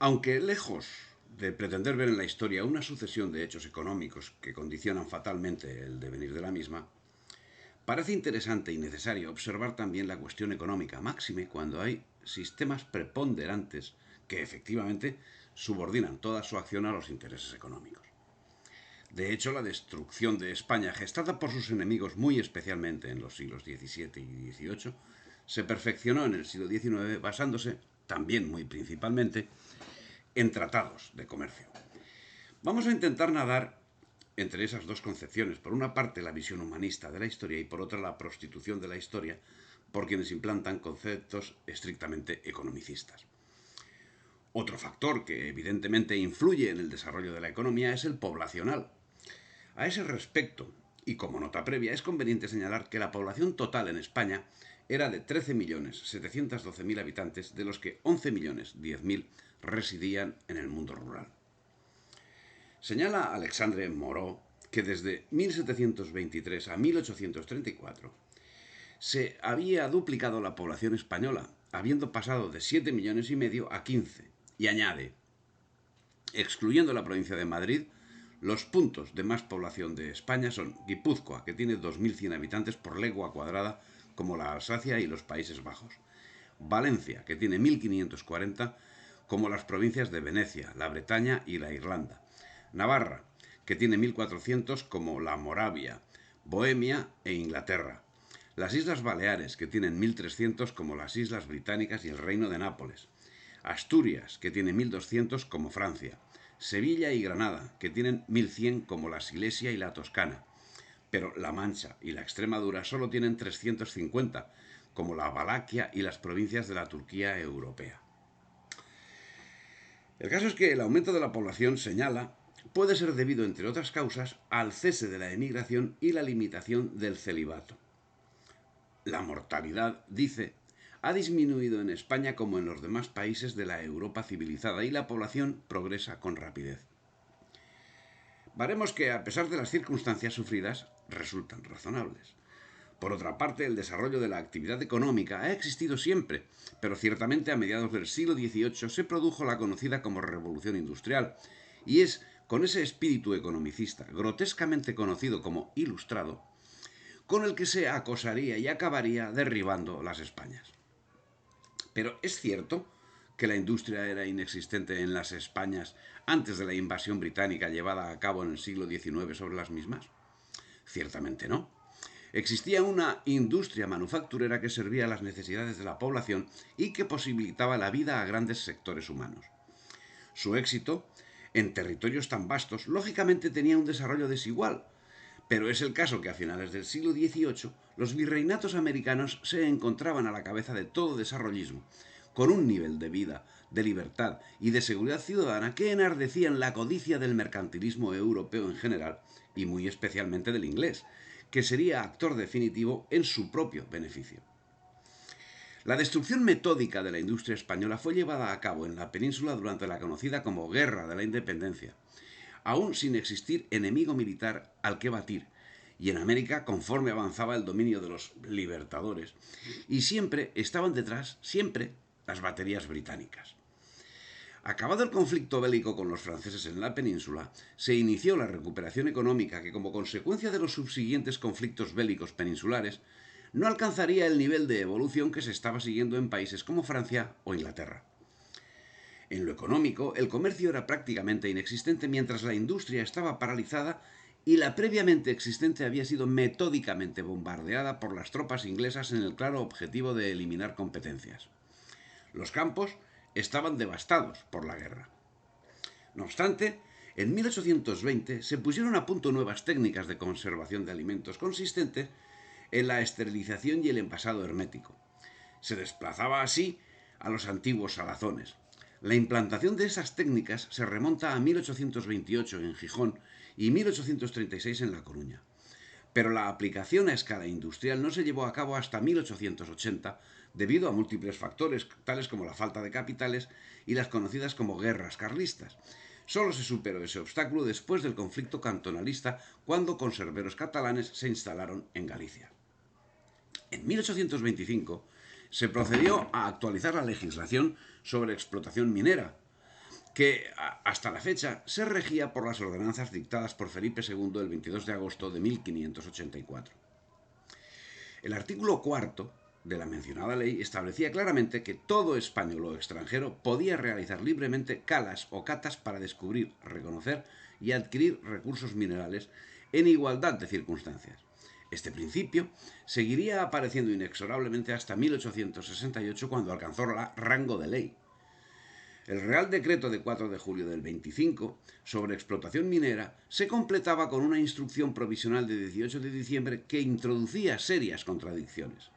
Aunque lejos de pretender ver en la historia una sucesión de hechos económicos que condicionan fatalmente el devenir de la misma, parece interesante y necesario observar también la cuestión económica, máxime cuando hay sistemas preponderantes que efectivamente subordinan toda su acción a los intereses económicos. De hecho, la destrucción de España, gestada por sus enemigos muy especialmente en los siglos XVII y XVIII, se perfeccionó en el siglo XIX basándose, también muy principalmente, en tratados de comercio. Vamos a intentar nadar entre esas dos concepciones. Por una parte, la visión humanista de la historia y por otra, la prostitución de la historia por quienes implantan conceptos estrictamente economicistas. Otro factor que evidentemente influye en el desarrollo de la economía es el poblacional. A ese respecto, y como nota previa, es conveniente señalar que la población total en España era de 13.712.000 habitantes, de los que 11.010.000 residían en el mundo rural. Señala Alexandre Moreau que desde 1723 a 1834 se había duplicado la población española, habiendo pasado de 7,5 millones a 15, y añade, excluyendo la provincia de Madrid, los puntos de más población de España son Guipúzcoa, que tiene 2.100 habitantes por legua cuadrada, como la Alsacia y los Países Bajos; Valencia, que tiene 1.540, como las provincias de Venecia, la Bretaña y la Irlanda; Navarra, que tiene 1.400, como la Moravia, Bohemia e Inglaterra; las Islas Baleares, que tienen 1.300, como las Islas Británicas y el Reino de Nápoles; Asturias, que tiene 1.200, como Francia; Sevilla y Granada, que tienen 1.100, como la Silesia y la Toscana; pero La Mancha y la Extremadura solo tienen 350, como la Valaquia y las provincias de la Turquía europea. El caso es que el aumento de la población, señala, puede ser debido, entre otras causas, al cese de la emigración y la limitación del celibato. La mortalidad, dice, ha disminuido en España como en los demás países de la Europa civilizada y la población progresa con rapidez. Veremos que, a pesar de las circunstancias sufridas, resultan razonables. Por otra parte, el desarrollo de la actividad económica ha existido siempre, pero ciertamente a mediados del siglo XVIII se produjo la conocida como Revolución Industrial, y es con ese espíritu economicista, grotescamente conocido como ilustrado, con el que se acosaría y acabaría derribando las Españas. Pero es cierto que la industria era inexistente en las Españas antes de la invasión británica llevada a cabo en el siglo XIX sobre las mismas. Ciertamente no. Existía una industria manufacturera que servía a las necesidades de la población y que posibilitaba la vida a grandes sectores humanos. Su éxito, en territorios tan vastos, lógicamente tenía un desarrollo desigual, pero es el caso que a finales del siglo XVIII los virreinatos americanos se encontraban a la cabeza de todo desarrollismo, con un nivel de vida, de libertad y de seguridad ciudadana que enardecían la codicia del mercantilismo europeo en general y muy especialmente del inglés, que sería actor definitivo en su propio beneficio. La destrucción metódica de la industria española fue llevada a cabo en la península durante la conocida como Guerra de la Independencia, aún sin existir enemigo militar al que batir, y en América conforme avanzaba el dominio de los libertadores, y siempre estaban detrás, siempre, las baterías británicas. Acabado el conflicto bélico con los franceses en la península, se inició la recuperación económica que, como consecuencia de los subsiguientes conflictos bélicos peninsulares, no alcanzaría el nivel de evolución que se estaba siguiendo en países como Francia o Inglaterra. En lo económico, el comercio era prácticamente inexistente mientras la industria estaba paralizada y la previamente existente había sido metódicamente bombardeada por las tropas inglesas en el claro objetivo de eliminar competencias. Los campos estaban devastados por la guerra. No obstante, en 1820 se pusieron a punto nuevas técnicas de conservación de alimentos consistentes en la esterilización y el envasado hermético. Se desplazaba así a los antiguos salazones. La implantación de esas técnicas se remonta a 1828 en Gijón y 1836 en La Coruña. Pero la aplicación a escala industrial no se llevó a cabo hasta 1880 debido a múltiples factores, tales como la falta de capitales y las conocidas como guerras carlistas. Solo se superó ese obstáculo después del conflicto cantonalista, cuando conserveros catalanes se instalaron en Galicia. En 1825 se procedió a actualizar la legislación sobre explotación minera, que hasta la fecha se regía por las ordenanzas dictadas por Felipe II el 22 de agosto de 1584. El artículo cuarto de la mencionada ley establecía claramente que todo español o extranjero podía realizar libremente calas o catas para descubrir, reconocer y adquirir recursos minerales en igualdad de circunstancias. Este principio seguiría apareciendo inexorablemente hasta 1868, cuando alcanzó rango de ley. El Real Decreto de 4 de julio del 25 sobre explotación minera se completaba con una instrucción provisional de 18 de diciembre que introducía serias contradicciones.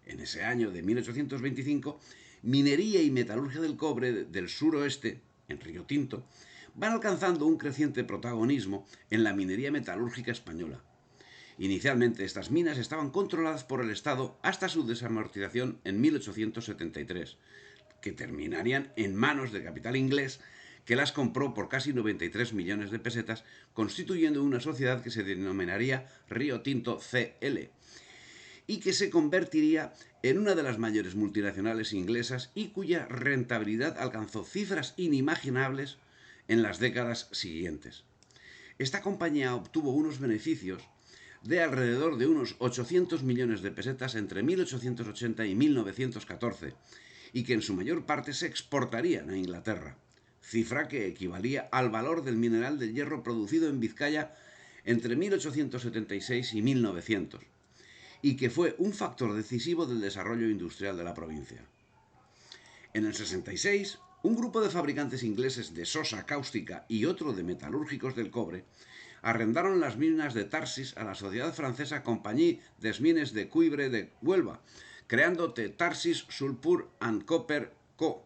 En ese año de 1825, minería y metalurgia del cobre del suroeste, en Río Tinto, van alcanzando un creciente protagonismo en la minería metalúrgica española. Inicialmente estas minas estaban controladas por el Estado hasta su desamortización en 1873, que terminarían en manos del capital inglés, que las compró por casi 93 millones de pesetas, constituyendo una sociedad que se denominaría Río Tinto CL, y que se convertiría en una de las mayores multinacionales inglesas y cuya rentabilidad alcanzó cifras inimaginables en las décadas siguientes. Esta compañía obtuvo unos beneficios de alrededor de unos 800 millones de pesetas entre 1880 y 1914, y que en su mayor parte se exportarían a Inglaterra, cifra que equivalía al valor del mineral del hierro producido en Vizcaya entre 1876 y 1900, y que fue un factor decisivo del desarrollo industrial de la provincia. En el 66, un grupo de fabricantes ingleses de sosa cáustica y otro de metalúrgicos del cobre arrendaron las minas de Tarsis a la sociedad francesa Compagnie des Mines de Cuivre de Huelva, creando Tarsis Sulphur and Copper Co.,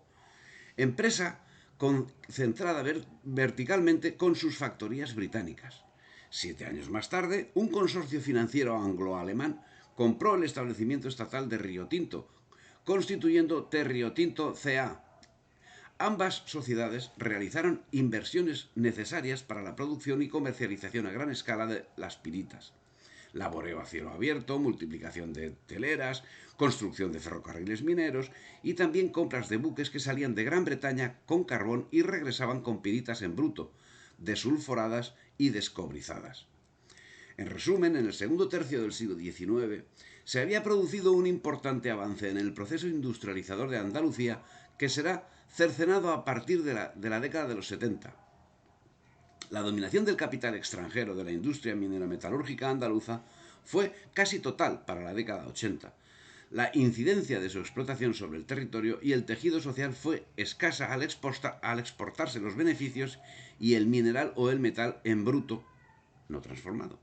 empresa concentrada verticalmente con sus factorías británicas. 7 años más tarde, un consorcio financiero anglo-alemán compró el establecimiento estatal de Río Tinto, constituyendo Río Tinto CA. Ambas sociedades realizaron inversiones necesarias para la producción y comercialización a gran escala de las piritas. Laboreo a cielo abierto, multiplicación de teleras, construcción de ferrocarriles mineros y también compras de buques que salían de Gran Bretaña con carbón y regresaban con piritas en bruto, desulforadas y descobrizadas. En resumen, en el segundo tercio del siglo XIX se había producido un importante avance en el proceso industrializador de Andalucía, que será cercenado a partir de la década de los 70. La dominación del capital extranjero de la industria minero-metalúrgica andaluza fue casi total para la década 80. La incidencia de su explotación sobre el territorio y el tejido social fue escasa al exportarse los beneficios y el mineral o el metal en bruto, no transformado.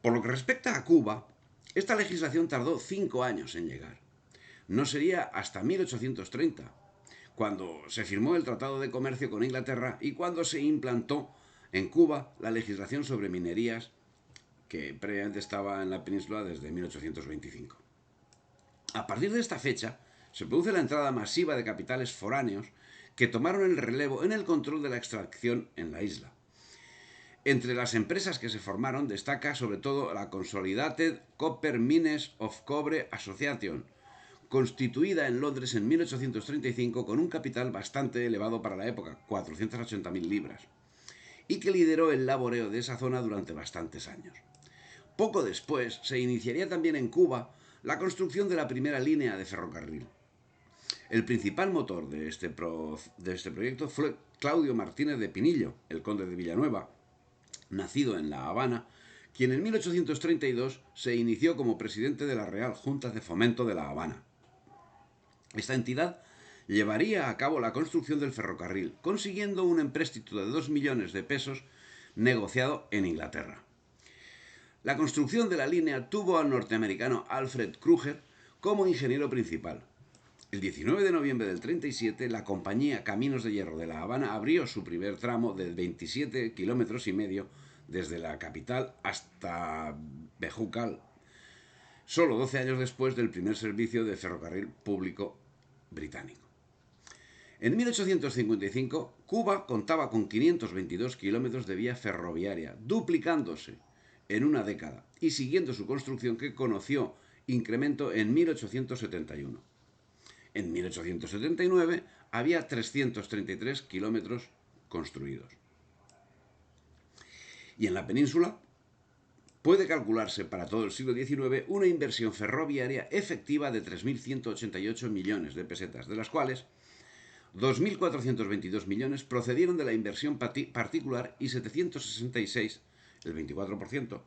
Por lo que respecta a Cuba, esta legislación tardó 5 años en llegar. No sería hasta 1830, cuando se firmó el Tratado de Comercio con Inglaterra y cuando se implantó en Cuba la legislación sobre minerías, que previamente estaba en la península desde 1825. A partir de esta fecha, se produce la entrada masiva de capitales foráneos que tomaron el relevo en el control de la extracción en la isla. Entre las empresas que se formaron destaca sobre todo la Consolidated Copper Mines of Cobre Association, constituida en Londres en 1835 con un capital bastante elevado para la época, 480.000 libras, y que lideró el laboreo de esa zona durante bastantes años. Poco después se iniciaría también en Cuba la construcción de la primera línea de ferrocarril. El principal motor de este proyecto fue Claudio Martínez de Pinillo, el conde de Villanueva, nacido en La Habana, quien en 1832 se inició como presidente de la Real Junta de Fomento de La Habana. Esta entidad llevaría a cabo la construcción del ferrocarril, consiguiendo un empréstito de 2 millones de pesos negociado en Inglaterra. La construcción de la línea tuvo al norteamericano Alfred Kruger como ingeniero principal. El 19 de noviembre del 37, la compañía Caminos de Hierro de La Habana abrió su primer tramo de 27,5 kilómetros desde la capital hasta Bejucal, solo 12 años después del primer servicio de ferrocarril público británico. En 1855, Cuba contaba con 522 kilómetros de vía ferroviaria, duplicándose en una década y siguiendo su construcción, que conoció incremento en 1871. En 1879 había 333 kilómetros construidos. Y en la península puede calcularse para todo el siglo XIX una inversión ferroviaria efectiva de 3.188 millones de pesetas, de las cuales 2.422 millones procedieron de la inversión particular y 766, el 24%,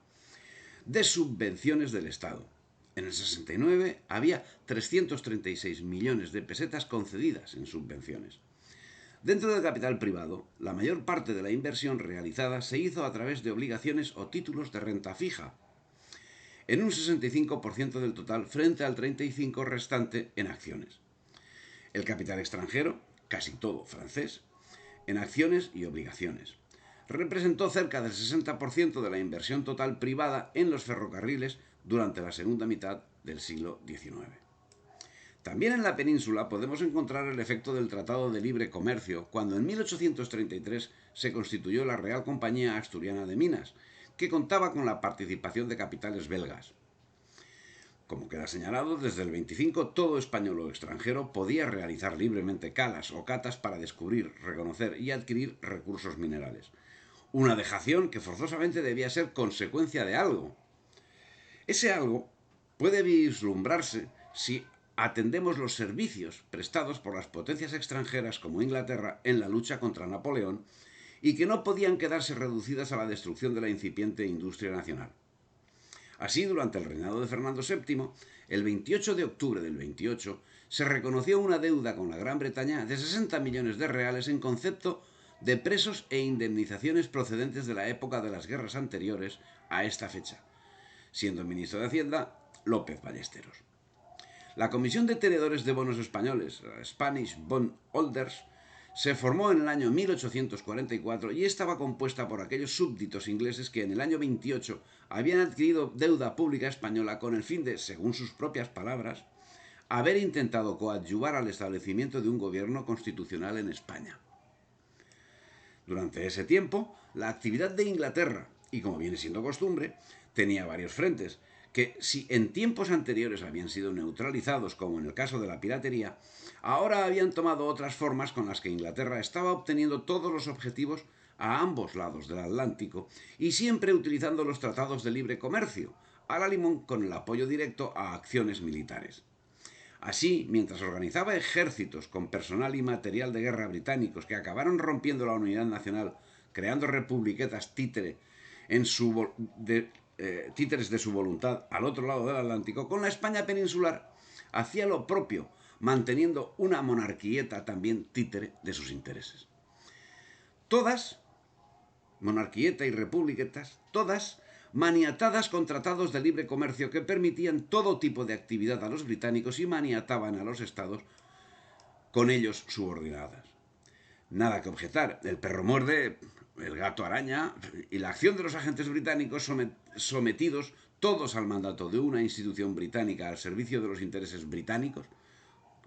de subvenciones del Estado. En el 69 había 336 millones de pesetas concedidas en subvenciones. Dentro del capital privado, la mayor parte de la inversión realizada se hizo a través de obligaciones o títulos de renta fija, en un 65% del total frente al 35% restante en acciones. El capital extranjero, casi todo francés, en acciones y obligaciones, representó cerca del 60% de la inversión total privada en los ferrocarriles durante la segunda mitad del siglo XIX. También en la península podemos encontrar el efecto del Tratado de Libre Comercio, cuando en 1833 se constituyó la Real Compañía Asturiana de Minas, que contaba con la participación de capitales belgas. Como queda señalado, desde el 25 todo español o extranjero podía realizar libremente calas o catas para descubrir, reconocer y adquirir recursos minerales. Una dejación que forzosamente debía ser consecuencia de algo. Ese algo puede vislumbrarse si atendemos los servicios prestados por las potencias extranjeras como Inglaterra en la lucha contra Napoleón y que no podían quedarse reducidas a la destrucción de la incipiente industria nacional. Así, durante el reinado de Fernando VII, el 28 de octubre del 28, se reconoció una deuda con la Gran Bretaña de 60 millones de reales en concepto de presos e indemnizaciones procedentes de la época de las guerras anteriores a esta fecha, siendo ministro de Hacienda López Ballesteros. La Comisión de Tenedores de Bonos Españoles, Spanish Bond Holders, se formó en el año 1844 y estaba compuesta por aquellos súbditos ingleses que en el año 28 habían adquirido deuda pública española con el fin de, según sus propias palabras, haber intentado coadyuvar al establecimiento de un gobierno constitucional en España. Durante ese tiempo, la actividad de Inglaterra, y como viene siendo costumbre, tenía varios frentes, que si en tiempos anteriores habían sido neutralizados, como en el caso de la piratería, ahora habían tomado otras formas con las que Inglaterra estaba obteniendo todos los objetivos a ambos lados del Atlántico y siempre utilizando los tratados de libre comercio, a la limón con el apoyo directo a acciones militares. Así, mientras organizaba ejércitos con personal y material de guerra británicos que acabaron rompiendo la unidad nacional, creando republiquetas títeres de su voluntad al otro lado del Atlántico, con la España peninsular hacía lo propio, manteniendo una monarquieta también títere de sus intereses. Todas, monarquieta y republiquetas, todas maniatadas con tratados de libre comercio que permitían todo tipo de actividad a los británicos y maniataban a los estados con ellos subordinadas. Nada que objetar, el perro muerde, el gato araña, y la acción de los agentes británicos sometidos todos al mandato de una institución británica al servicio de los intereses británicos,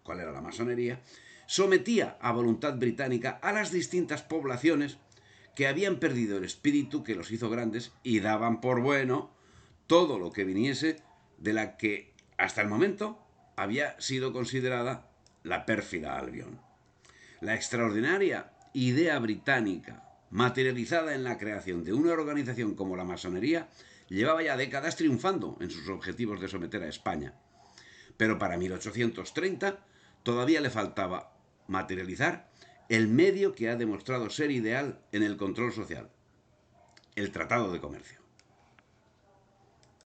cuál era la masonería, sometía a voluntad británica a las distintas poblaciones que habían perdido el espíritu que los hizo grandes y daban por bueno todo lo que viniese de la que hasta el momento había sido considerada la pérfida Albión. La extraordinaria idea británica, materializada en la creación de una organización como la masonería, llevaba ya décadas triunfando en sus objetivos de someter a España. Pero para 1830 todavía le faltaba materializar el medio que ha demostrado ser ideal en el control social, el Tratado de Comercio.